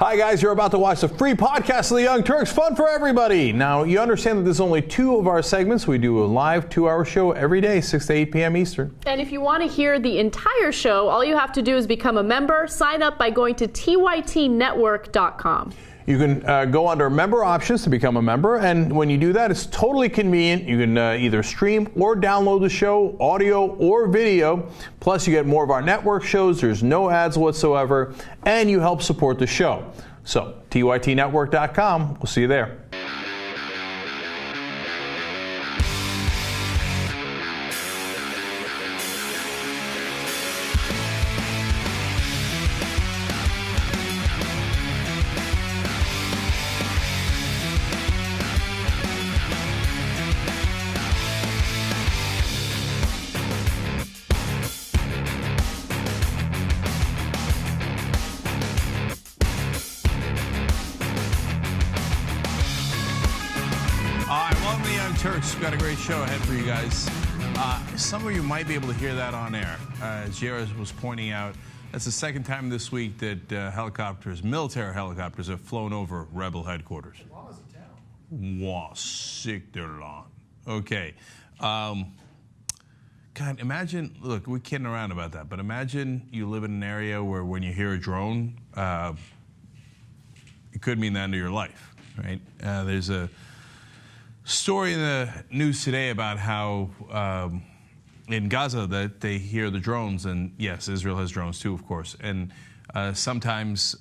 Hi guys, you're about to watch the free podcast of the Young Turks, fun for everybody. Now, you understand that there's only two of our segments. We do a live 2-hour show every day, 6 to 8 p.m. Eastern. And if you want to hear the entire show, all you have to do is become a member. Sign up by going to tytnetwork.com. You can go under member options to become a member, and when you do that, it's totally convenient. You can either stream or download the show, audio or video. Plus, you get more of our network shows. There's no ads whatsoever, and you help support the show. So, tytnetwork.com. We'll see you there. Turks, we've got a great show ahead for you guys. Some of you might be able to hear that on air. As Jared was pointing out, that's the second time this week that military helicopters have flown over rebel headquarters. Wow, sick their lawn. Okay. God, imagine, look, we're kidding around about that, but imagine you live in an area where when you hear a drone, it could mean the end of your life, right? There's a story in the news today about how in Gaza that they hear the drones, and yes, Israel has drones too, of course, and sometimes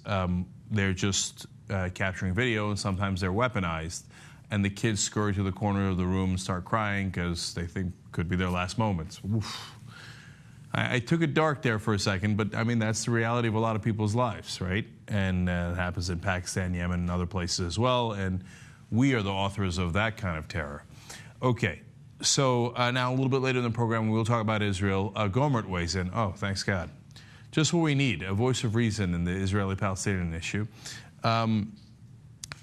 they're just capturing video, and sometimes they're weaponized, and the kids scurry to the corner of the room and start crying because they think could be their last moments. Oof. I took it dark there for a second, but I mean, that's the reality of a lot of people's lives, right? And it happens in Pakistan, Yemen, and other places as well, and we are the authors of that kind of terror. Okay, so now a little bit later in the program, we'll talk about Israel. Gomer weighs in. Oh, thanks God. Just what we need, a voice of reason in the Israeli-Palestinian issue. In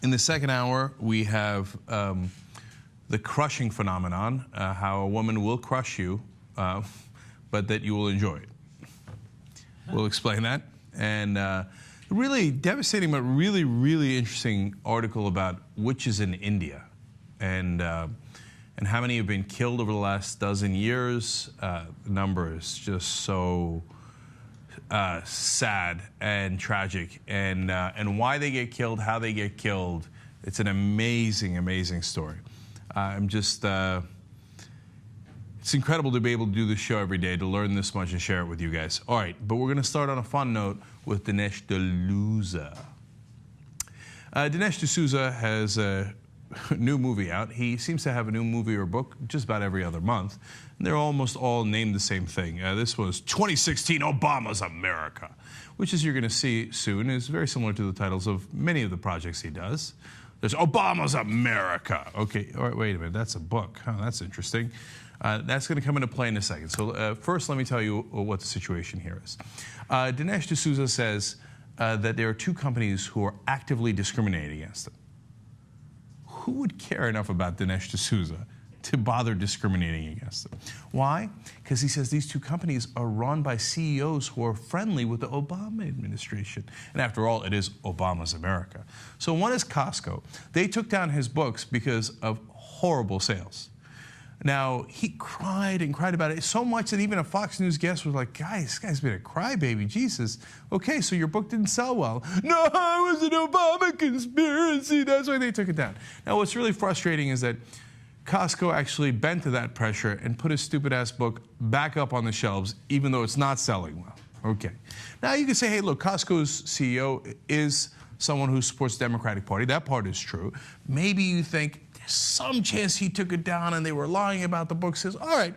the second hour, we have the crushing phenomenon, how a woman will crush you, but that you will enjoy it. We'll explain that. And really devastating, but really, really interesting article about witches in India, and how many have been killed over the last dozen years. The number is just so sad and tragic, and why they get killed, how they get killed. It's an amazing, amazing story. It's incredible to be able to do this show every day, to learn this much and share it with you guys. All right, but we're going to start on a fun note with Dinesh D'Souza. Dinesh D'Souza has a new movie out. He seems to have a new movie or book just about every other month. And they're almost all named the same thing. This was 2016 Obama's America, which, as you're going to see soon, is very similar to the titles of many of the projects he does. There's Obama's America. Okay, all right, wait a minute. That's a book. Oh, that's interesting. That's going to come into play in a second. So first, let me tell you what the situation here is. Dinesh D'Souza says that there are two companies who are actively discriminating against him. Who would care enough about Dinesh D'Souza to bother discriminating against him? Why? Because he says these two companies are run by CEOs who are friendly with the Obama administration. And after all, it is Obama's America. So one is Costco. They took down his books because of horrible sales. Now, he cried and cried about it so much that even a Fox News guest was like, guys, this guy's been a crybaby, Jesus. Okay, so your book didn't sell well. No, it was an Obama conspiracy. That's why they took it down. Now, what's really frustrating is that Costco actually bent to that pressure and put his stupid-ass book back up on the shelves, even though it's not selling well. Okay. Now, you can say, hey, look, Costco's CEO is someone who supports the Democratic Party. That part is true. Maybe you think, some chance he took it down and they were lying about the book. Says, all right.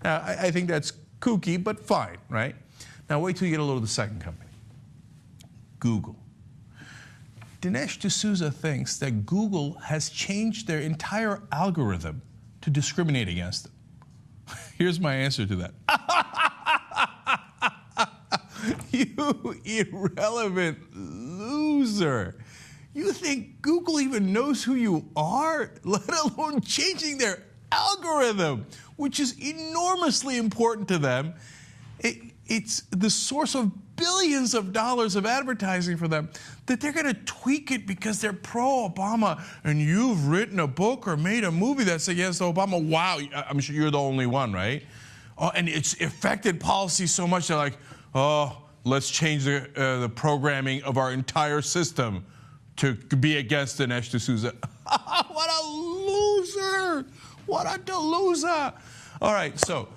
Now, I think that's kooky, but fine, right? Now, wait till you get a load of the second company, Google. Dinesh D'Souza thinks that Google has changed their entire algorithm to discriminate against them. Here's my answer to that. You irrelevant loser. You think Google even knows who you are, let alone changing their algorithm, which is enormously important to them. It's the source of billions of dollars of advertising for them, that they're going to tweak it because they're pro-Obama, and you've written a book or made a movie that's against Obama. Wow, I'm sure you're the only one, right? Oh, and it's affected policy so much, they're like, oh, let's change the programming of our entire system to be against Dinesh D'Souza. What a loser! What a deluser! All right, so,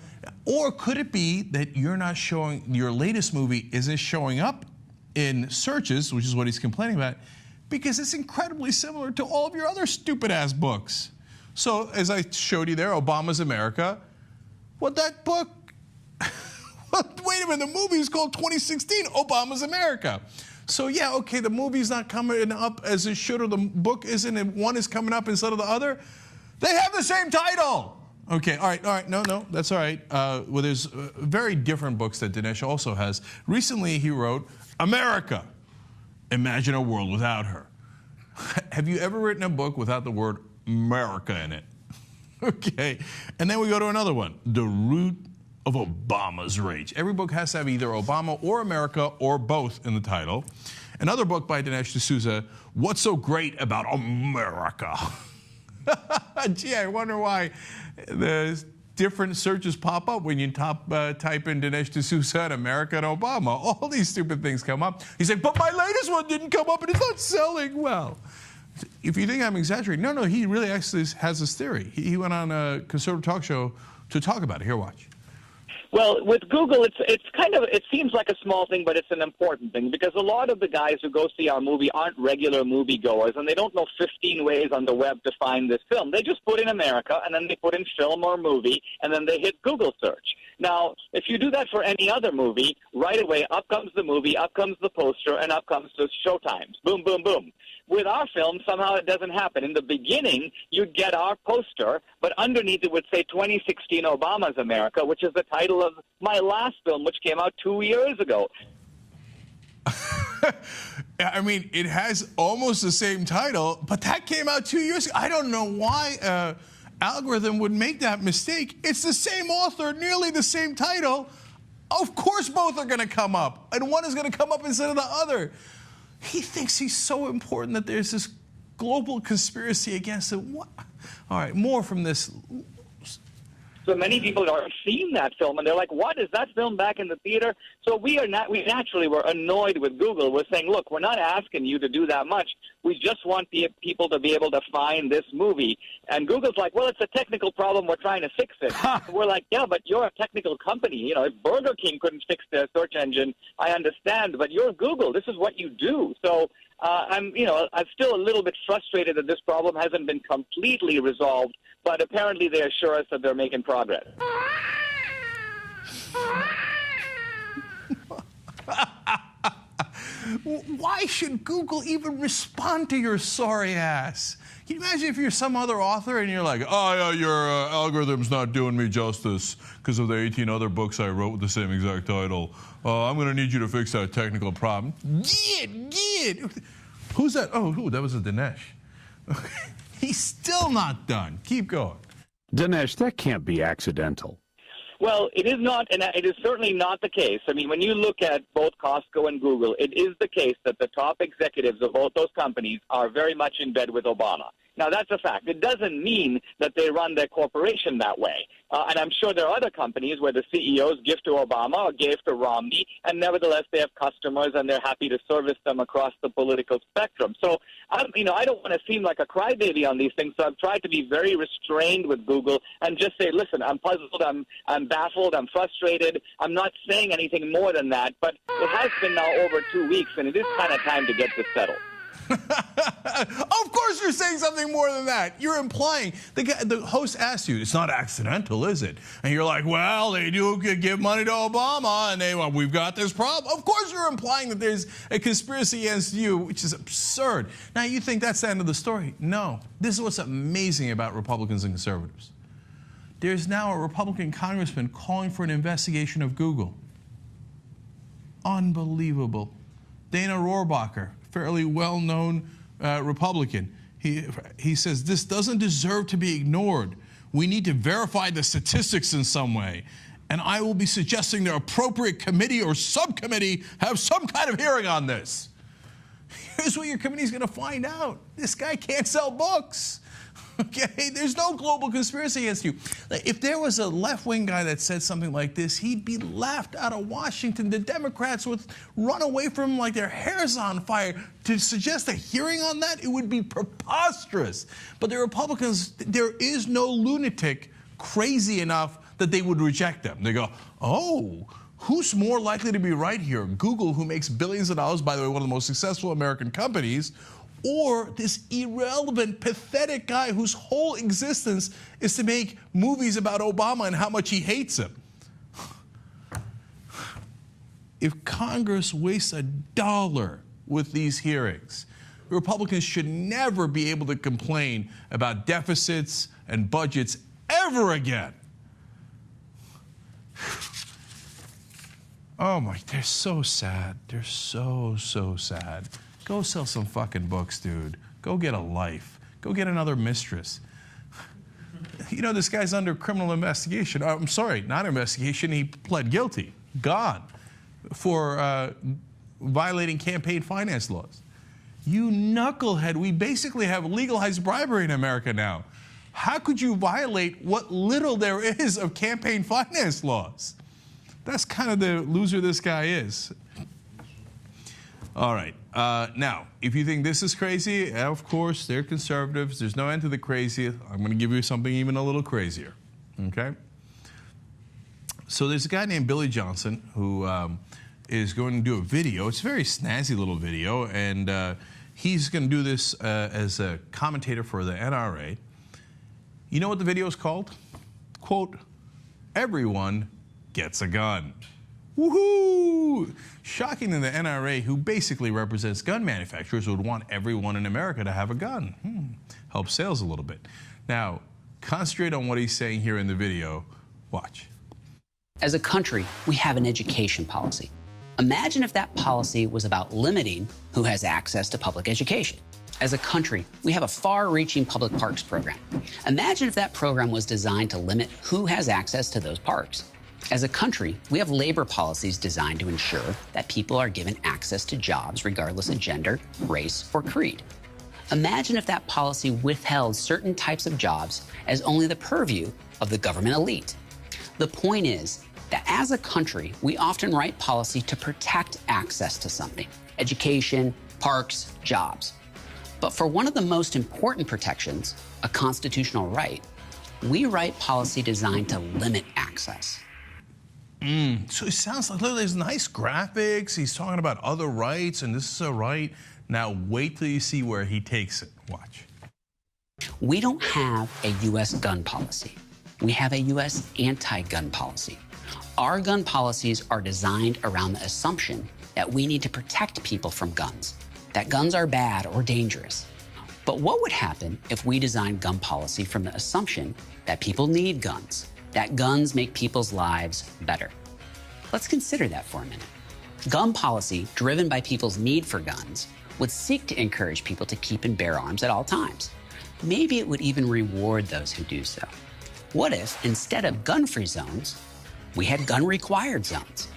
or could it be that you're not showing, your latest movie isn't showing up in searches, which is what he's complaining about, because it's incredibly similar to all of your other stupid-ass books. So, as I showed you there, Obama's America. Well, that book, wait a minute, the movie is called 2016, Obama's America. So, yeah, okay, the movie's not coming up as it should, or the book isn't, and one is coming up instead of the other. They have the same title. Okay, all right, no, that's all right. Well, there's very different books that Dinesh also has. Recently, he wrote, America, Imagine a World Without Her. Have you ever written a book without the word America in it? Okay, and then we go to another one, The Root of Obama's Rage. Every book has to have either Obama or America or both in the title. Another book by Dinesh D'Souza, What's So Great About America? Gee, I wonder why the different searches pop up when you type in Dinesh D'Souza and America and Obama. All these stupid things come up. He's like, but my latest one didn't come up and it's not selling well. If you think I'm exaggerating, no, he really actually has this theory. He went on a conservative talk show to talk about it. Here, watch. Well, with Google, it seems like a small thing, but it's an important thing, because a lot of the guys who go see our movie aren't regular moviegoers, and they don't know 15 ways on the web to find this film. They just put in America, and then they put in film or movie, and then they hit Google search. Now, if you do that for any other movie, right away, up comes the movie, up comes the poster, and up comes the showtimes. Boom, boom, boom. With our film, somehow it doesn't happen. In the beginning, you'd get our poster, but underneath it would say 2016 Obama's America, which is the title of my last film, which came out 2 years ago. I mean, it has almost the same title, but that came out 2 years ago. I don't know why algorithm would make that mistake. It's the same author, nearly the same title. Of course both are going to come up, and one is going to come up instead of the other. He thinks he's so important that there's this global conspiracy against it. What? All right, more from this. So many people aren't seeing that film, and they're like, what, is that film back in the theater? So we naturally were annoyed with Google. We're saying, look, we're not asking you to do that much. We just want people to be able to find this movie. And Google's like, well, it's a technical problem. We're trying to fix it. We're like, yeah, but you're a technical company. You know, if Burger King couldn't fix their search engine, I understand, but you're Google. This is what you do. So I'm still a little bit frustrated that this problem hasn't been completely resolved, but apparently they assure us that they're making progress. Why should Google even respond to your sorry ass? Can you imagine if you're some other author and you're like, oh, yeah, your algorithm's not doing me justice because of the 18 other books I wrote with the same exact title. I'm going to need you to fix that technical problem. Get. Who's that? Oh, that was a Dinesh. He's still not done. Keep going. Dinesh, that can't be accidental. Well, it is not, and it is certainly not the case. I mean, when you look at both Costco and Google, it is the case that the top executives of both those companies are very much in bed with Obama. Now, that's a fact. It doesn't mean that they run their corporation that way. And I'm sure there are other companies where the CEOs give to Obama or gave to Romney, and nevertheless they have customers and they're happy to service them across the political spectrum. So, I don't want to seem like a crybaby on these things, so I've tried to be very restrained with Google and just say, listen, I'm puzzled, I'm baffled, I'm frustrated. I'm not saying anything more than that, but it has been now over 2 weeks, and it is kind of time to get this settled. Of course you're saying something more than that. You're implying. The host asked you, it's not accidental, is it? And you're like, well, they do give money to Obama, and we've got this problem. Of course you're implying that there's a conspiracy against you, which is absurd. Now, you think that's the end of the story. No. This is what's amazing about Republicans and conservatives. There's now a Republican congressman calling for an investigation of Google. Unbelievable. Dana Rohrabacher, fairly well-known Republican. He says, this doesn't deserve to be ignored. We need to verify the statistics in some way. and I will be suggesting the appropriate committee or subcommittee have some kind of hearing on this. Here's what your committee's going to find out. This guy can't sell books. Okay? There's no global conspiracy against you. If there was a left-wing guy that said something like this, he'd be laughed out of Washington. The Democrats would run away from him like their hair's on fire. To suggest a hearing on that, it would be preposterous. But the Republicans, there is no lunatic crazy enough that they would reject them. They go, oh, who's more likely to be right here? Google, who makes billions of dollars, by the way, one of the most successful American companies, or this irrelevant, pathetic guy whose whole existence is to make movies about Obama and how much he hates him. If Congress wastes $1 with these hearings, Republicans should never be able to complain about deficits and budgets ever again. Oh my, they're so sad. They're so sad. Go sell some fucking books, dude. Go get a life. Go get another mistress. You know, this guy's under criminal investigation. I'm sorry, not investigation. He pled guilty, gone, for violating campaign finance laws. You knucklehead, we basically have legalized bribery in America now. How could you violate what little there is of campaign finance laws? That's kind of the loser this guy is. All right. Now, if you think this is crazy, of course, they're conservatives. There's no end to the crazy. I'm going to give you something even a little crazier. Okay? So there's a guy named Billy Johnson who is going to do a video. It's a very snazzy little video, and he's going to do this as a commentator for the NRA. You know what the video is called? Quote, "Everyone gets a gun." Woohoo! Shocking that the NRA, who basically represents gun manufacturers, would want everyone in America to have a gun. Help sales a little bit. Now, concentrate on what he's saying here in the video. Watch. As a country, we have an education policy. Imagine if that policy was about limiting who has access to public education. As a country, we have a far-reaching public parks program. Imagine if that program was designed to limit who has access to those parks. As a country, we have labor policies designed to ensure that people are given access to jobs regardless of gender, race, or creed. Imagine if that policy withheld certain types of jobs as only the purview of the government elite. The point is that as a country, we often write policy to protect access to something: education, parks, jobs. But for one of the most important protections, a constitutional right, we write policy designed to limit access. So it sounds like, look, there's nice graphics. He's talking about other rights, and this is a right. Now wait till you see where he takes it. Watch. We don't have a U.S. gun policy. We have a U.S. anti-gun policy. Our gun policies are designed around the assumption that we need to protect people from guns, that guns are bad or dangerous. But what would happen if we designed gun policy from the assumption that people need guns, that guns make people's lives better? Let's consider that for a minute. Gun policy, driven by people's need for guns, would seek to encourage people to keep and bear arms at all times. Maybe it would even reward those who do so. What if, instead of gun-free zones, we had gun-required zones?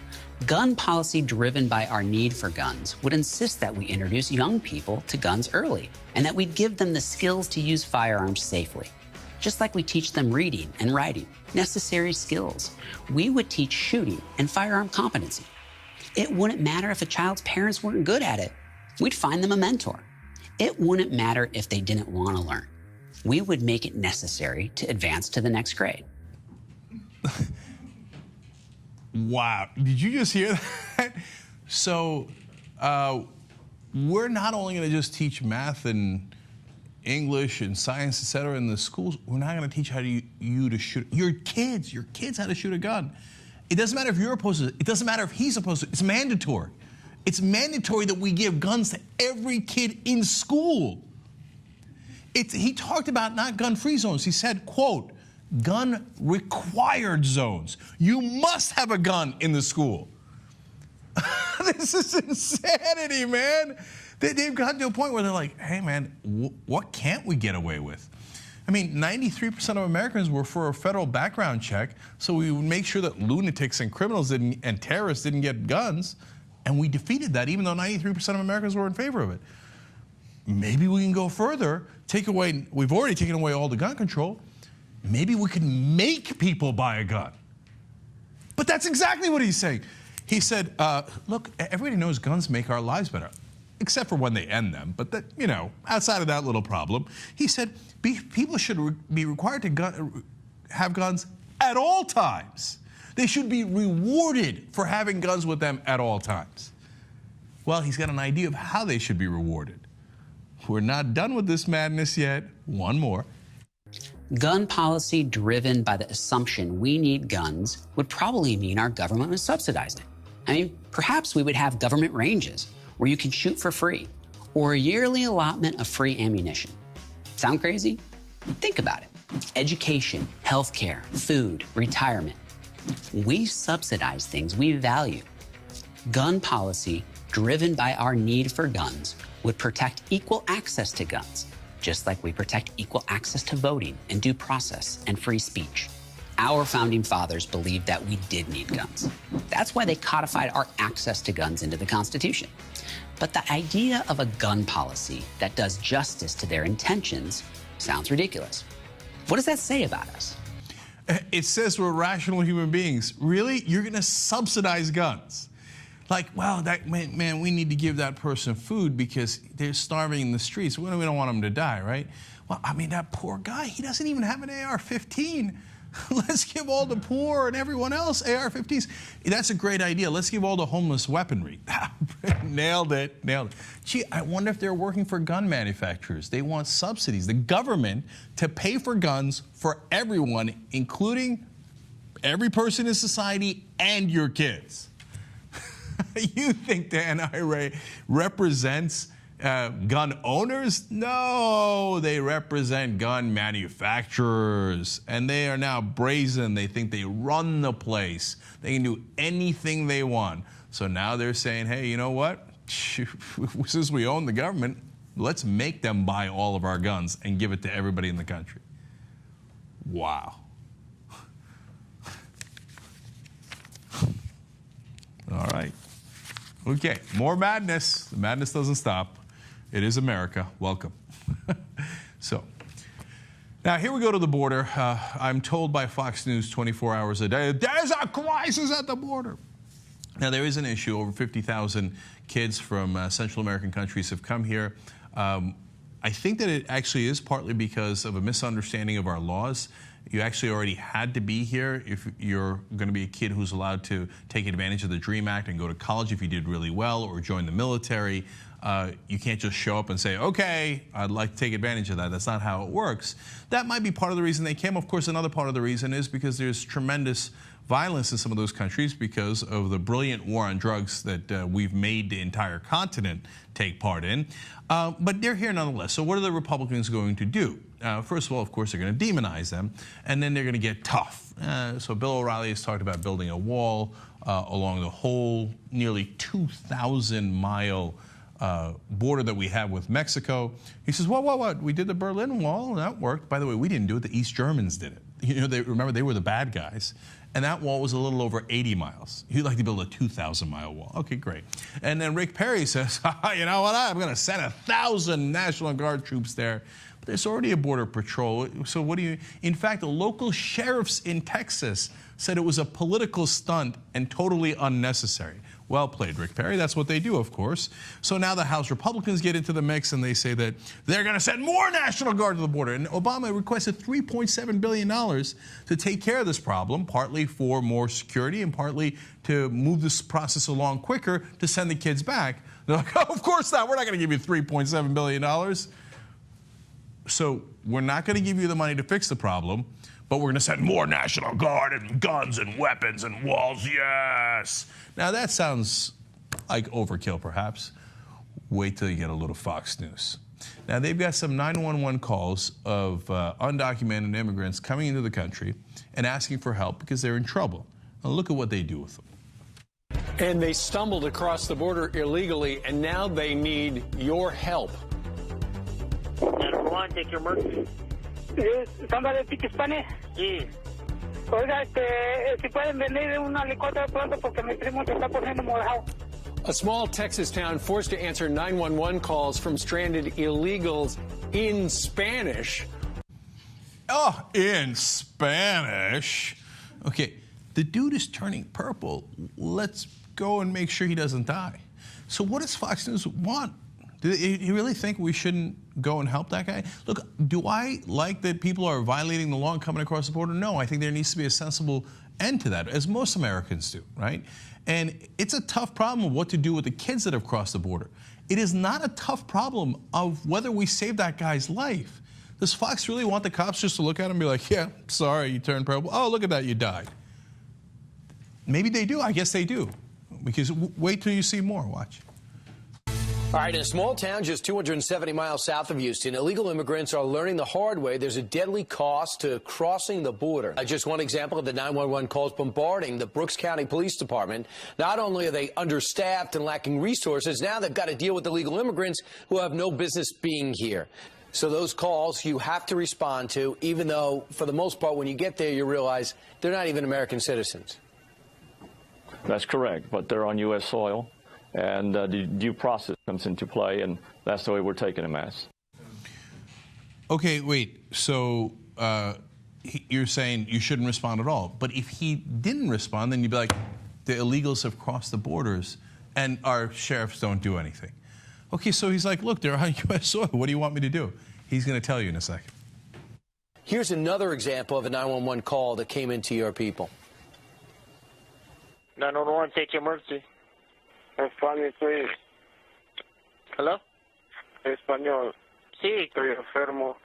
Gun policy driven by our need for guns would insist that we introduce young people to guns early, and that we'd give them the skills to use firearms safely. Just like we teach them reading and writing, necessary skills, we would teach shooting and firearm competency. It wouldn't matter if a child's parents weren't good at it. We'd find them a mentor. It wouldn't matter if they didn't want to learn. We would make it necessary to advance to the next grade. Wow. Did you just hear that? So we're not only going to just teach math and English and science, etc. in the schools. We're not going to teach how you to shoot your kids how to shoot a gun. It doesn't matter if you're opposed to it. It doesn't matter if he's opposed to it. It's mandatory. It's mandatory that we give guns to every kid in school. He talked about not gun-free zones. He said, quote, gun-required zones. You must have a gun in the school. This is insanity, man. They've gotten to a point where they're like, hey, man, what can't we get away with? I mean, 93% of Americans were for a federal background check, so we would make sure that lunatics and criminals and terrorists didn't get guns, and we defeated that, even though 93% of Americans were in favor of it. Maybe we can go further, we've already taken away all the gun control. Maybe we can make people buy a gun. But that's exactly what he's saying. He said, look, everybody knows guns make our lives better, except for when they end them. But that, outside of that little problem, he said people should be required to have guns at all times. They should be rewarded for having guns with them at all times. Well, he's got an idea of how they should be rewarded. We're not done with this madness yet. One more. Gun policy driven by the assumption we need guns would probably mean our government would subsidize it. I mean, perhaps we would have government ranges where you can shoot for free, or a yearly allotment of free ammunition. Sound crazy? Think about it. Education, healthcare, food, retirement. We subsidize things we value. Gun policy driven by our need for guns would protect equal access to guns, just like we protect equal access to voting and due process and free speech. Our founding fathers believed that we did need guns. That's why they codified our access to guns into the Constitution. But the idea of a gun policy that does justice to their intentions sounds ridiculous. What does that say about us? It says we're rational human beings. Really? You're going to subsidize guns? Like, well, man, we need to give that person food because they're starving in the streets. We don't want them to die, right? Well, I mean, that poor guy, he doesn't even have an AR-15. Let's give all the poor and everyone else AR-15s. That's a great idea. Let's give all the homeless weaponry. Nailed it. Gee, I wonder if they're working for gun manufacturers. They want subsidies, the government, to pay for guns for everyone, including every person in society and your kids. You think the NRA represents gun owners? No, they represent gun manufacturers. And they are now brazen. They think they run the place. They can do anything they want. So now they're saying, hey, you know what? Since we own the government, let's make them buy all of our guns and give it to everybody in the country. Wow. All right. Okay, more madness. The madness doesn't stop. It is America. Welcome. So, now here we go to the border. I'm told by Fox News 24 hours a day, there's a crisis at the border. Now, there is an issue. Over 50,000 kids from Central American countries have come here. I think that it actually is partly because of a misunderstanding of our laws. You actually already had to be here if you're going to be a kid who's allowed to take advantage of the DREAM Act and go to college if you did really well or join the military. You can't just show up and say, okay, I'd like to take advantage of that. That's not how it works. That might be part of the reason they came. Of course, another part of the reason is because there's tremendous violence in some of those countries because of the brilliant war on drugs that we've made the entire continent take part in. But they're here nonetheless. So what are the Republicans going to do? First of all, of course, they're going to demonize them, and then they're going to get tough. So Bill O'Reilly has talked about building a wall along the whole nearly 2,000-mile border that we have with Mexico. He says, what? We did the Berlin Wall, and that worked. By the way, we didn't do it. The East Germans did it. You know, remember, they were the bad guys. And that wall was a little over 80 miles. He'd like to build a 2,000-mile wall. Okay, great. And then Rick Perry says, you know what, I'm going to send 1,000 National Guard troops there. But there's already a border patrol. So what do you... In fact, the local sheriffs in Texas said it was a political stunt and totally unnecessary. Well played, Rick Perry. That's what they do, of course. So now the House Republicans get into the mix, and they say that they're going to send more National Guard to the border. And Obama requested $3.7 billion to take care of this problem, partly for more security and partly to move this process along quicker to send the kids back. They're like, oh, of course not. We're not going to give you $3.7 billion. So we're not going to give you the money to fix the problem, but we're going to send more National Guard and guns and weapons and walls. Yes. Now, that sounds like overkill, perhaps. Wait till you get a little Fox News. Now, they've got some 911 calls of undocumented immigrants coming into the country and asking for help because they're in trouble. Now, look at what they do with them. And they stumbled across the border illegally, and now they need your help. 911, take your emergency. Somebody speak Spanish? Sí. Oiga, si pueden venir un helicóptero pronto porque mi primo se está poniendo morado. A small Texas town forced to answer 911 calls from stranded illegals in Spanish. Oh, in Spanish. Okay, the dude is turning purple. Let's go and make sure he doesn't die. So what does Fox News want? Do you really think we shouldn't go and help that guy? Look, do I like that people are violating the law and coming across the border? No, I think there needs to be a sensible end to that, as most Americans do, right? And it's a tough problem of what to do with the kids that have crossed the border. It is not a tough problem of whether we save that guy's life. Does Fox really want the cops just to look at him and be like, yeah, sorry, you turned purple. Oh, look at that, you died. Maybe they do. I guess they do. Because wait till you see more. Watch. All right, in a small town just 270 miles south of Houston, illegal immigrants are learning the hard way there's a deadly cost to crossing the border. Just one example of the 911 calls bombarding the Brooks County Police Department. Not only are they understaffed and lacking resources, now they've got to deal with illegal immigrants who have no business being here. So those calls you have to respond to, even though, for the most part, when you get there, you realize they're not even American citizens. That's correct, but they're on U.S. soil. And the due process comes into play, and that's the way we're taking them as. Okay, wait. So you're saying you shouldn't respond at all. But if he didn't respond, then you'd be like, the illegals have crossed the borders, and our sheriffs don't do anything. Okay, so he's like, look, they're on U.S. soil. What do you want me to do? He's going to tell you in a second. Here's another example of a 911 call that came into your people. 911, take emergency. Spanish, please. Hello? Español. Sí. Estoy enfermo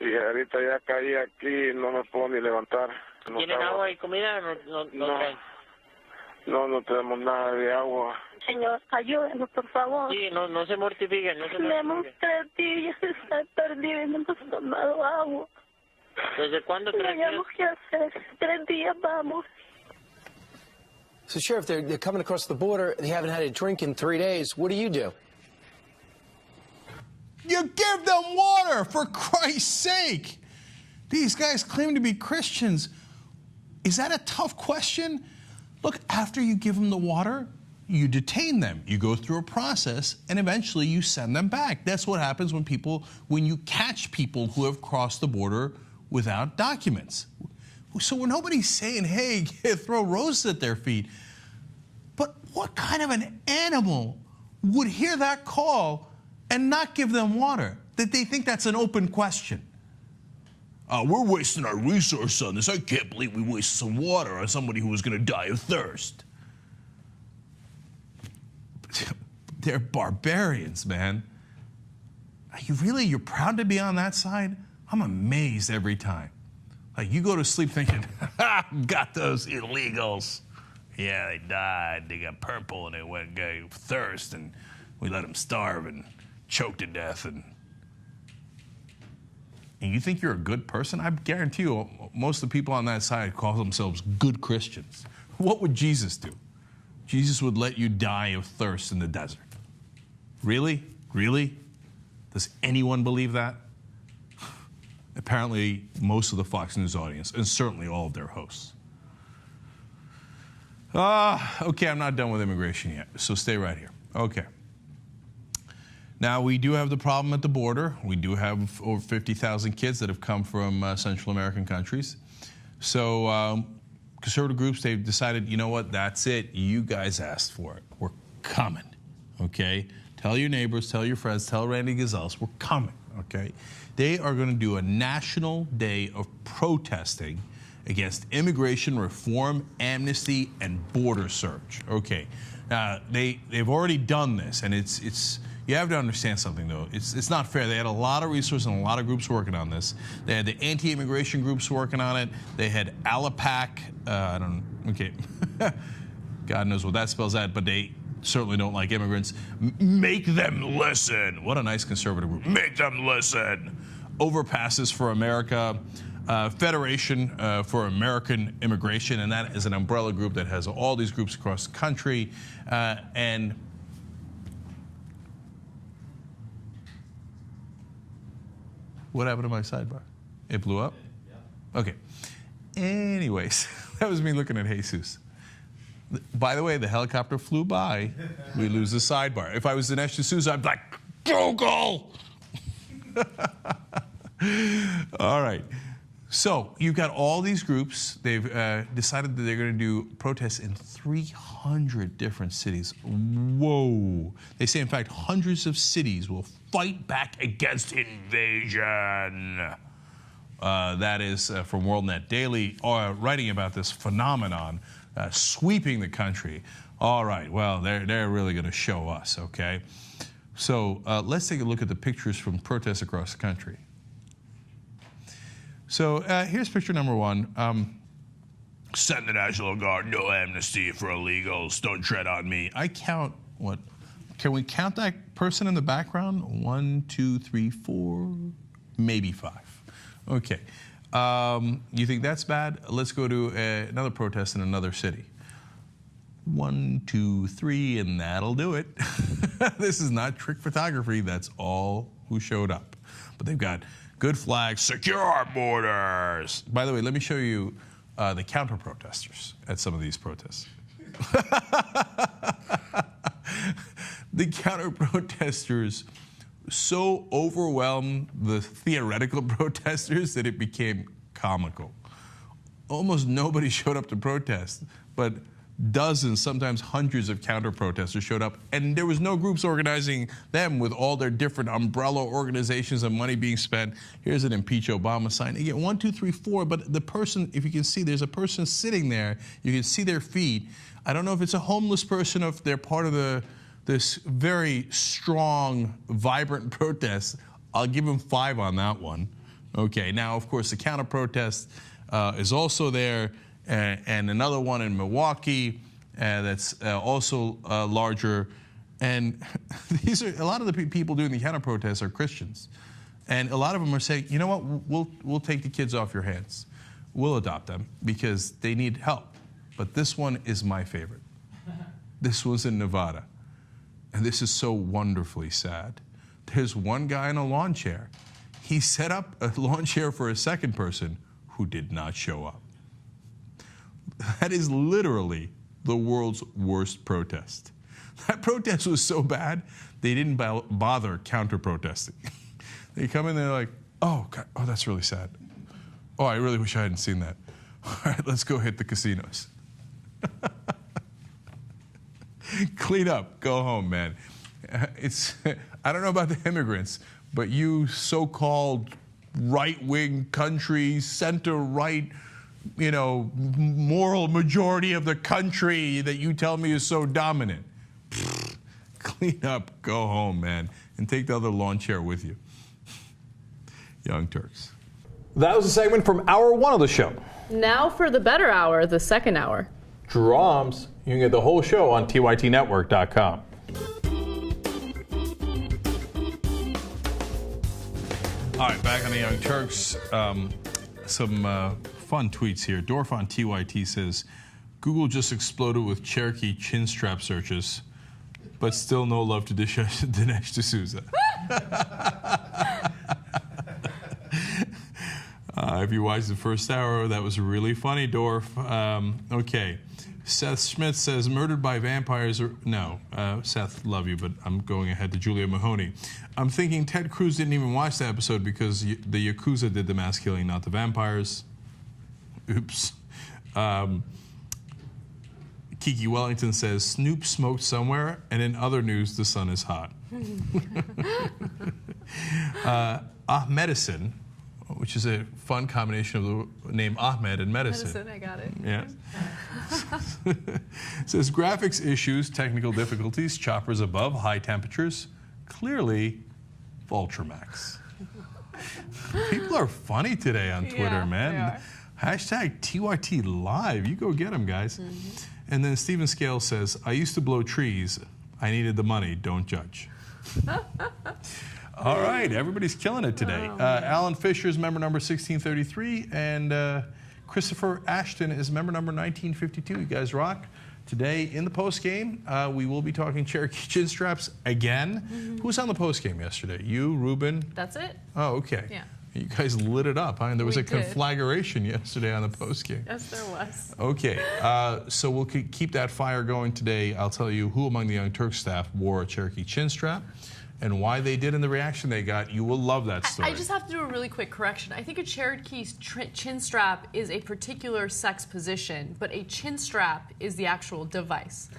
y ahorita ya caí aquí y no me puedo ni levantar. ¿Tienen agua y comida? No tenemos nada de agua. Señor, ayúdenos, por favor. Sí, no se mortifiquen, no se mortifiquen. Tenemos 3 días de estar perdidos y no hemos tomado agua. ¿Desde cuándo 3 días? No sabemos qué hacer. 3 días vamos. So, Sheriff, they're coming across the border. They haven't had a drink in 3 days. What do? You give them water, for Christ's sake. These guys claim to be Christians. Is that a tough question? Look, after you give them the water, you detain them. You go through a process, and eventually you send them back. That's what happens when you catch people who have crossed the border without documents. So nobody's saying, hey, throw roses at their feet. But what kind of an animal would hear that call and not give them water? That they think that's an open question. We're wasting our resources on this. I can't believe we wasted some water on somebody who was going to die of thirst. They're barbarians, man. You're proud to be on that side? I'm amazed every time. Like, you go to sleep thinking, got those illegals. Yeah, they died. They got purple and they went thirst, and we let them starve and choke to death. And you think you're a good person? I guarantee you, most of the people on that side call themselves good Christians. What would Jesus do? Jesus would let you die of thirst in the desert. Really? Really? Does anyone believe that? Apparently, most of the Fox News audience, and certainly all of their hosts. Okay, I'm not done with immigration yet, so stay right here. Okay. Now, we do have the problem at the border. We do have over 50,000 kids that have come from Central American countries. So conservative groups, they've decided, you know what, that's it. You guys asked for it. We're coming, okay? Tell your neighbors, tell your friends, tell Randy Gazelles, we're coming, okay? They are going to do a national day of protesting against immigration reform, amnesty, and border search. Okay, they've already done this, and it's you have to understand something though. It's not fair. They had a lot of resources and a lot of groups working on this. They had the anti-immigration groups working on it. They had ALAPAC. Okay, God knows what that spells out, but they certainly don't like immigrants. Make them listen. What a nice conservative group. Make them listen. Overpasses for America, Federation for American Immigration, and that is an umbrella group that has all these groups across the country. And what happened to my sidebar? It blew up? Okay. Anyways, that was me looking at Jesus. By the way, the helicopter flew by. We lose the sidebar. If I was Dinesh D'Souza, I'd be like, Google! All right. So you've got all these groups. They've decided that they're going to do protests in 300 different cities. Whoa. They say, in fact, hundreds of cities will fight back against invasion. That is from WorldNet Daily, writing about this phenomenon sweeping the country. All right, well, they're really going to show us, okay? So let's take a look at the pictures from protests across the country. So here's picture number one. Send the National Guard, no amnesty for illegals, don't tread on me. I count, what? Can we count that person in the background? 1, 2, 3, 4, maybe 5. Okay. You think that's bad? Let's go to another protest in another city. 1, 2, 3, and that'll do it. This is not trick photography. That's all who showed up. But they've got good flags, secure our borders. By the way, let me show you the counter-protesters at some of these protests. The counter-protesters so overwhelmed the theoretical protesters that it became comical. Almost nobody showed up to protest, but dozens, sometimes hundreds of counter-protesters showed up, and there was no groups organizing them with all their different umbrella organizations and money being spent. Here's an impeach Obama sign. Again, 1, 2, 3, 4, but the person, if you can see, there's a person sitting there. You can see their feet. I don't know if it's a homeless person or if they're part of this very strong, vibrant protest. I'll give them 5 on that one. Okay, now, of course, the counter-protest is also there, and another one in Milwaukee that's also larger. And these are a lot of the people doing the counter-protests are Christians. And a lot of them are saying, you know what, we'll take the kids off your hands. We'll adopt them because they need help. But this one is my favorite. This was in Nevada. And this is so wonderfully sad. There's one guy in a lawn chair. He set up a lawn chair for a second person who did not show up. That is literally the world's worst protest. That protest was so bad, they didn't bother counter-protesting. They come in, they're like, oh, God, oh, that's really sad. Oh, I really wish I hadn't seen that. All right, let's go hit the casinos. Clean up, go home, man. I don't know about the immigrants, but you so-called right-wing country, center-right, you know, moral majority of the country that you tell me is so dominant. Clean up, go home, man, and take the other lawn chair with you. Young Turks. That was a segment from hour 1 of the show. Now for the better hour, the second hour. Drums. You can get the whole show on tytnetwork.com. All right, back on the Young Turks. Some fun tweets here. Dorf on TYT says, Google just exploded with Cherokee chin strap searches, but still no love to Dinesh D'Souza. If you watched the first hour, that was really funny, Dorf. Okay. Seth Schmidt says, murdered by vampires. No, Seth, love you, but I'm going ahead to Julia Mahoney. I'm thinking Ted Cruz didn't even watch the episode because the Yakuza did the mass killing, not the vampires. Oops. Kiki Wellington says, Snoop smoked somewhere, and in other news, the sun is hot. Medicine, which is a fun combination of the name Ahmed and medicine. I got it. Yeah. Says graphics issues, technical difficulties, choppers above, high temperatures. Clearly, Ultramax. People are funny today on Twitter, man. Hashtag TYT Live. You go get them, guys. Mm-hmm. And then Stephen Scale says, I used to blow trees. I needed the money. Don't judge. All right, everybody's killing it today. Alan Fisher is member number 1633, and Christopher Ashton is member number 1952. You guys rock. Today in the post game, we will be talking Cherokee chin straps again. Mm-hmm. Who was on the post game yesterday? You, Ruben? That's it. Oh, okay. Yeah. You guys lit it up, huh? And there was We a did. conflagration yesterday on the postgame. Yes, there was. Okay, so we'll keep that fire going today. I'll tell you who among the Young Turks staff wore a Cherokee chin strap and why they did and the reaction they got. You will love that story. I just have to do a really quick correction. I think a Cherokee chin strap is a particular sex position, but a chin strap is the actual device.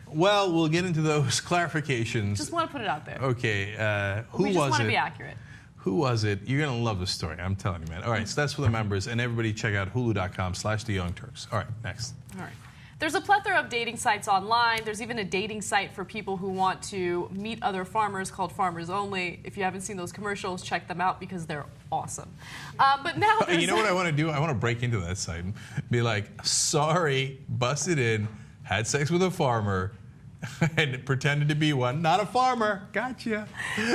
Well, we'll get into those clarifications. Just want to put it out there. Okay, who we just was want it? to be accurate. Who was it? You're going to love the story. I'm telling you, man. All right, so that's for the members. And everybody check out hulu.com/theyoungturks. All right, next. All right. There's a plethora of dating sites online. There's even a dating site for people who want to meet other farmers called Farmers Only. If you haven't seen those commercials, check them out because they're awesome. But now there's You know what I want to do? I want to break into that site and be like, sorry, busted in, had sex with a farmer, and pretended to be one. Not a farmer. Gotcha.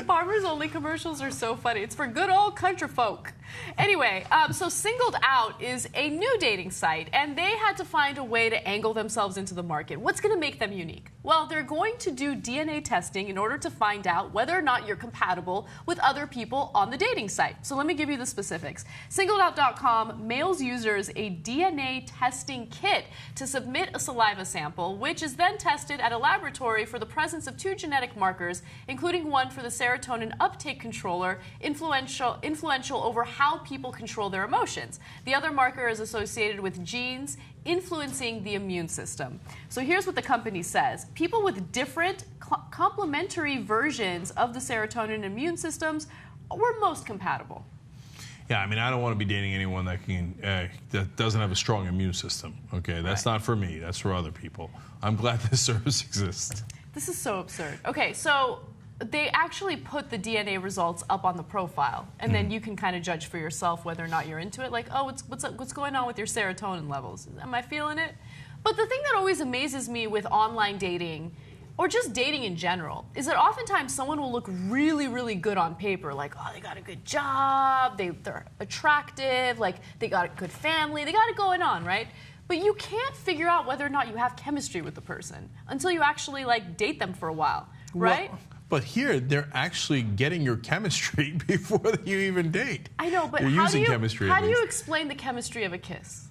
Farmers Only commercials are so funny. It's for good old country folk. Anyway, so Singled Out is a new dating site, and they had to find a way to angle themselves into the market. What's going to make them unique? Well, they're going to do DNA testing in order to find out whether or not you're compatible with other people on the dating site. So let me give you the specifics. SingledOut.com mails users a DNA testing kit to submit a saliva sample, which is then tested at a laboratory for the presence of 2 genetic markers, including one for the serotonin uptake controller, influential over how people control their emotions. The other marker is associated with genes influencing the immune system. So here's what the company says. People with different complementary versions of the serotonin immune systems were most compatible. Yeah, I mean, I don't want to be dating anyone that that doesn't have a strong immune system. Okay, that's not for me. That's for other people. I'm glad this service exists. This is so absurd. Okay, so they actually put the DNA results up on the profile, and then you can kind of judge for yourself whether or not you're into it. Like, oh, what's going on with your serotonin levels? Am I feeling it? But the thing that always amazes me with online dating, or just dating in general, is that oftentimes someone will look really, really good on paper. Like, oh, they got a good job, they're attractive, like they got a good family, they got it going on, right? But you can't figure out whether or not you have chemistry with the person until you actually like date them for a while, right? Well, but here, they're actually getting your chemistry before you even date. I know, but they're how using do chemistry, how do you explain the chemistry of a kiss?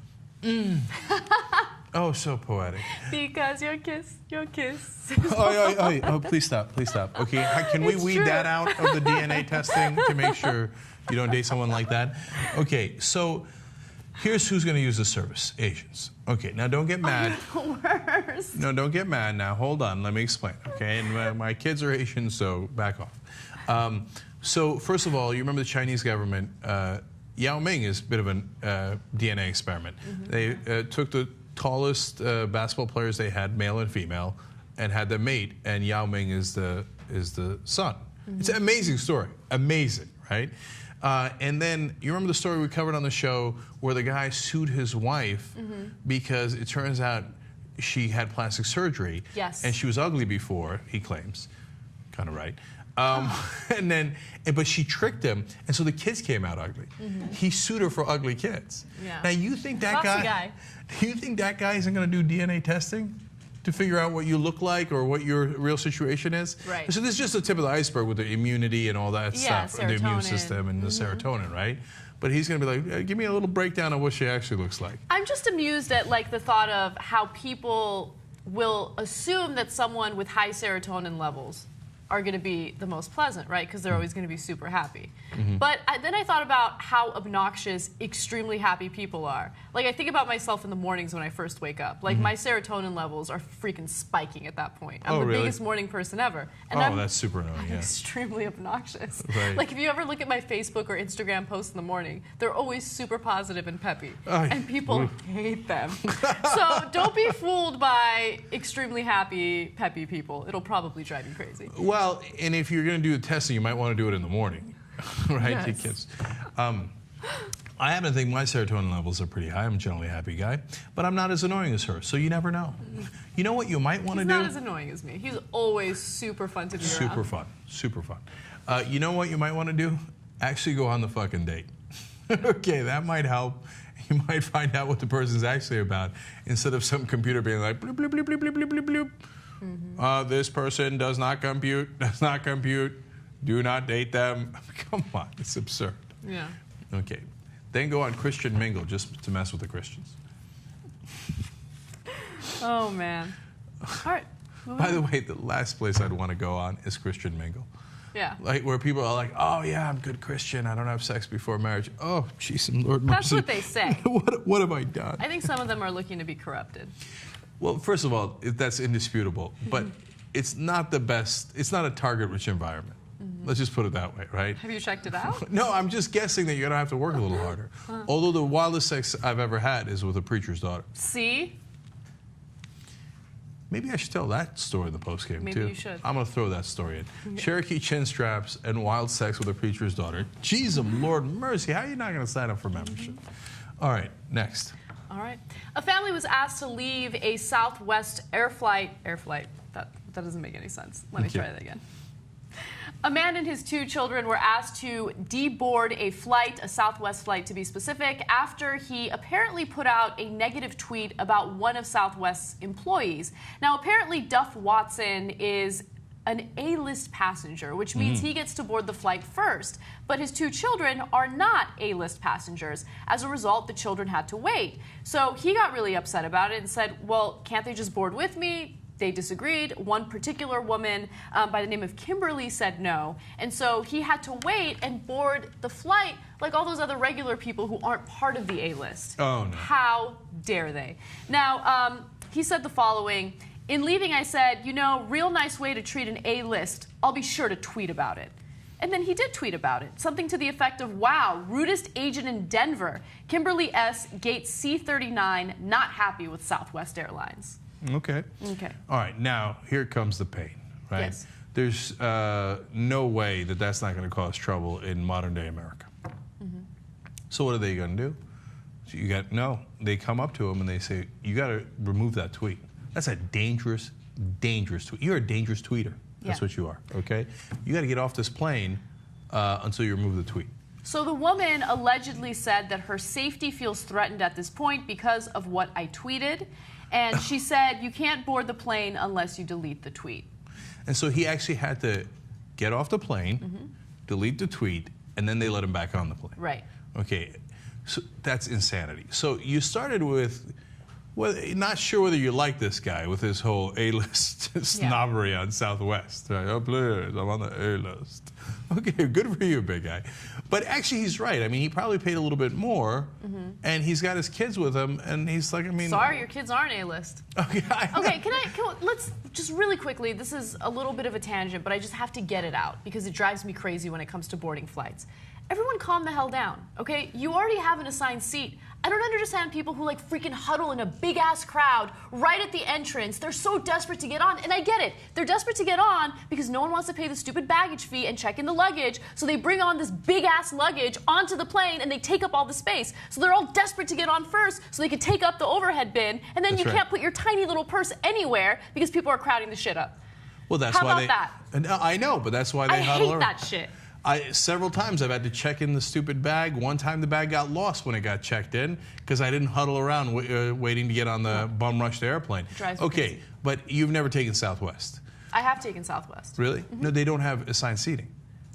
Oh, so poetic. Because your kiss. Oh, please stop, please stop. Okay, can we weed that out of the DNA testing to make sure you don't date someone like that? Okay, so here's who's going to use the service: Asians. Okay, now don't get mad. Worst. No, don't get mad now. Hold on, let me explain. Okay, and my kids are Asian, so back off. So first of all, you remember the Chinese government. Yao Ming is a bit of a DNA experiment. They took the tallest basketball players they had, male and female, and had them mate, and Yao Ming is the son. It's an amazing story. Amazing, right? And then you remember the story we covered on the show where the guy sued his wife because it turns out she had plastic surgery. Yes. And she was ugly before, he claims. Kind of right. But she tricked him, and so the kids came out ugly. He sued her for ugly kids. Yeah. Now you think that guy? Do you think that guy isn't going to do DNA testing to figure out what you look like or what your real situation is? Right. So this is just the tip of the iceberg with the immunity and all that stuff, the immune serotonin. system and the serotonin, right? But he's going to be like, give me a little breakdown of what she actually looks like. I'm just amused at like the thought of how people will assume that someone with high serotonin levels are going to be the most pleasant, right? Because they're always going to be super happy. But then I thought about how obnoxious extremely happy people are. Like, I think about myself in the mornings when I first wake up. Like, my serotonin levels are freaking spiking at that point. I'm the biggest morning person ever. And that's super annoying, I'm extremely obnoxious. Right. Like, if you ever look at my Facebook or Instagram posts in the morning, they're always super positive and peppy. And people hate them. So don't be fooled by extremely happy, peppy people. It'll probably drive you crazy. Well, and if you're going to do the testing, you might want to do it in the morning, right? Yes. To kids. I happen to think my serotonin levels are pretty high. I'm a generally happy guy, but I'm not as annoying as her, so you never know. You know what you might want to do? He's not as annoying as me. He's always super fun to be around. Super fun, super fun. You know what you might want to do? Actually go on the fucking date. Okay, that might help. You might find out what the person's actually about instead of some computer being like, bloop, bloop, bloop, bloop, bloop, bloop, bloop, bloop. This person does not compute, do not date them. Come on, it's absurd. Yeah. Okay. Then go on Christian Mingle just to mess with the Christians. Oh, man. All right. By the way, the last place I'd want to go on is Christian Mingle. Yeah. Like where people are like, oh yeah, I'm good Christian. I don't have sex before marriage. Oh, jeez, Lord mercy. That's what they say. What have I done? I think some of them are looking to be corrupted. Well, first of all, that's indisputable. But it's not the best. It's not a target-rich environment. Let's just put it that way, right? Have you checked it out? No, I'm just guessing that you're going to have to work a little harder. Although the wildest sex I've ever had is with a preacher's daughter. See? Maybe I should tell that story in the postgame, too. Maybe you should. I'm going to throw that story in. Cherokee chin straps and wild sex with a preacher's daughter. Jeez, Lord mercy. How are you not going to sign up for membership? All right, next. All right. A family was asked to leave a Southwest air flight. That doesn't make any sense. Let me try that again. A man and his 2 children were asked to deboard a flight, a Southwest flight to be specific, after he apparently put out a negative tweet about one of Southwest's employees. Now, apparently, Duff Watson is an A-list passenger, which means he gets to board the flight first. But his 2 children are not A-list passengers. As a result, the children had to wait. So he got really upset about it and said, well, can't they just board with me? They disagreed. One particular woman by the name of Kimberly said no. And so he had to wait and board the flight like all those other regular people who aren't part of the A-list. Oh, no. How dare they? Now, he said the following. In leaving, I said, you know, real nice way to treat an A-list. I'll be sure to tweet about it. And then he did tweet about it. Something to the effect of, wow, rudest agent in Denver. Kimberly S. Gate C39, not happy with Southwest Airlines. Okay. Okay. All right, now here comes the pain, right? Yes. There's no way that that's not going to cause trouble in modern day America. So what are they going to do? So they come up to him and they say, you got to remove that tweet. That's a dangerous, dangerous tweet. You're a dangerous tweeter. That's what you are, okay? You got to get off this plane until you remove the tweet. So the woman allegedly said that her safety feels threatened at this point because of what I tweeted. And she said, you can't board the plane unless you delete the tweet. And so he actually had to get off the plane, delete the tweet, and then they let him back on the plane. Right. Okay, so that's insanity. So you started with, well, not sure whether you like this guy with his whole A-list snobbery on Southwest. Right? Oh, please, I'm on the A-list. Okay, good for you, big guy. But actually, he's right. I mean, he probably paid a little bit more, and he's got his kids with him, and he's like, I mean... Sorry, your kids aren't A-list. Okay, let's just really quickly, this is a little bit of a tangent, but I just have to get it out because it drives me crazy when it comes to boarding flights. Everyone calm the hell down, okay? You already have an assigned seat. I don't understand people who like freaking huddle in a big-ass crowd right at the entrance. They're so desperate to get on, and I get it. They're desperate to get on because no one wants to pay the stupid baggage fee and check in the luggage, so they bring on this big-ass luggage onto the plane, and they take up all the space. So they're all desperate to get on first so they can take up the overhead bin, and then you can't put your tiny little purse anywhere because people are crowding the shit up. Well, that's How why about that? I know, but that's why they huddle around. I hate that shit. Several times I've had to check in the stupid bag. One time the bag got lost when it got checked in because I didn't huddle around waiting to get on the bum rush to airplane. Okay, but you've never taken Southwest. I have taken Southwest. Really? No, they don't have assigned seating.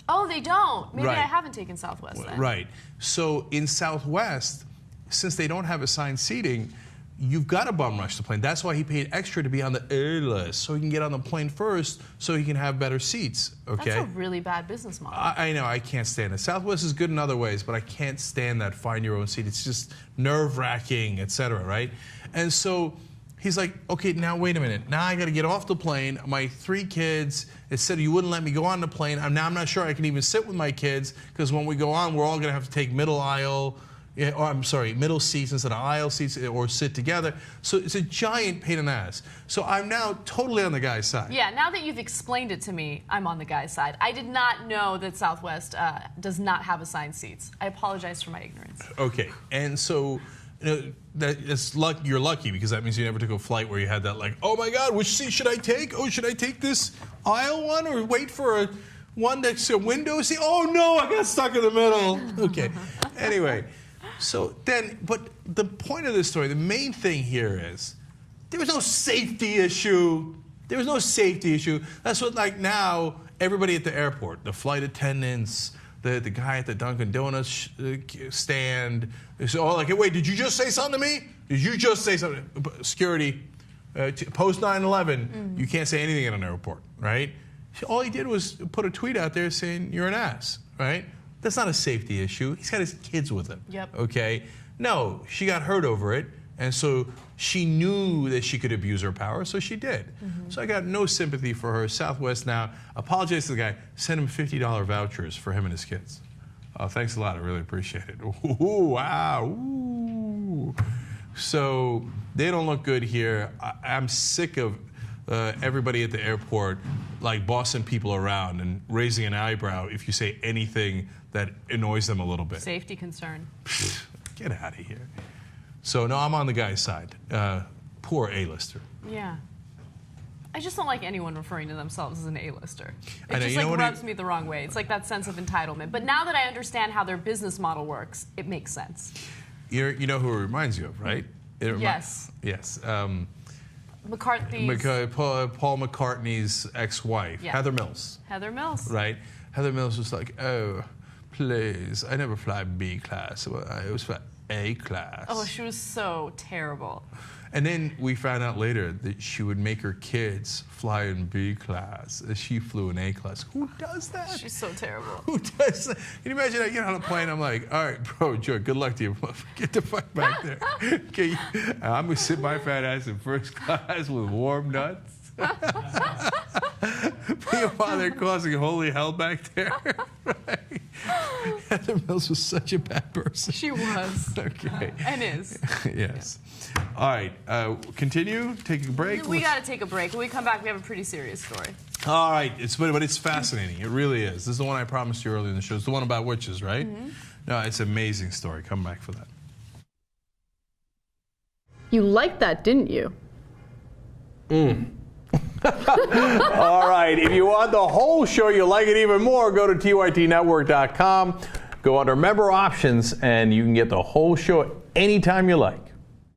Oh, they don't? Maybe I haven't taken Southwest then. Right. So in Southwest, since they don't have assigned seating, you've got to bum rush the plane. That's why he paid extra to be on the A-list, so he can get on the plane first, so he can have better seats. Okay. That's a really bad business model. I know. I can't stand it. Southwest is good in other ways, but I can't stand that find your own seat. It's just nerve-wracking, etc. Right? And so he's like, okay, now wait a minute. Now I got to get off the plane. My 3 kids. It said you wouldn't let me go on the plane. Now I'm not sure I can even sit with my kids because when we go on, we're all going to have to take middle aisle. Middle seats instead of aisle seats or sit together. So it's a giant pain in the ass. So I'm now totally on the guy's side. Yeah, now that you've explained it to me, I'm on the guy's side. I did not know that Southwest does not have assigned seats. I apologize for my ignorance. Okay, and so you're lucky because that means you never took a flight where you had that like, oh my God, which seat should I take? Oh, should I take this aisle one or wait for one that's a window seat? Oh no, I got stuck in the middle. Okay, anyway. So then, but the point of this story, the main thing here is, there was no safety issue. There was no safety issue. That's what, like now, everybody at the airport, the flight attendants, the guy at the Dunkin' Donuts stand. It's all like, wait, did you just say something to me? Did you just say something? Security, post 9/11, you can't say anything in an airport, right? All he did was put a tweet out there saying, you're an ass, right? That's not a safety issue. He's got his kids with him. Yep. Okay? No, she got hurt over it, and so she knew that she could abuse her power, so she did. So I got no sympathy for her. Southwest now apologize to the guy, send him $50 vouchers for him and his kids. Oh, thanks a lot. I really appreciate it. Ooh, wow. Ooh. So they don't look good here. I'm sick of everybody at the airport like bossing people around and raising an eyebrow if you say anything that annoys them a little bit. Safety concern. Get out of here. So, no, I'm on the guy's side. Poor A-lister. Yeah. I just don't like anyone referring to themselves as an A-lister. It I know, just you know like what rubs me the wrong way. It's like that sense of entitlement. But now that I understand how their business model works, it makes sense. You know who it reminds you of, right? Yes. Yes. McCarthy's. Paul McCartney's ex-wife, Yeah. Heather Mills. Heather Mills. Right? Heather Mills was like, oh, please, I never fly B class. I always fly A class. Oh, she was so terrible. And then we found out later that she would make her kids fly in B class. She flew in A class. Who does that? She's so terrible. Who does that? Can you imagine I get on a plane, I'm like, all right, bro, Joe, good luck to you. Get the fuck back there. Okay, I'm going to sit my fat ass in first class with warm nuts. Meanwhile, they're causing holy hell back there. Right? Heather Mills was such a bad person. She was. Okay. And is. Yes. All right. Continue. Take a break. We got to take a break. When we come back, we have a pretty serious story. All right. But it's fascinating. It really is. This is the one I promised you earlier in the show. It's the one about witches, right? No, it's an amazing story. Come back for that. You liked that, didn't you? All right. If you want the whole show, you like it even more, go to tytnetwork.com. Go under member options, and you can get the whole show anytime you like.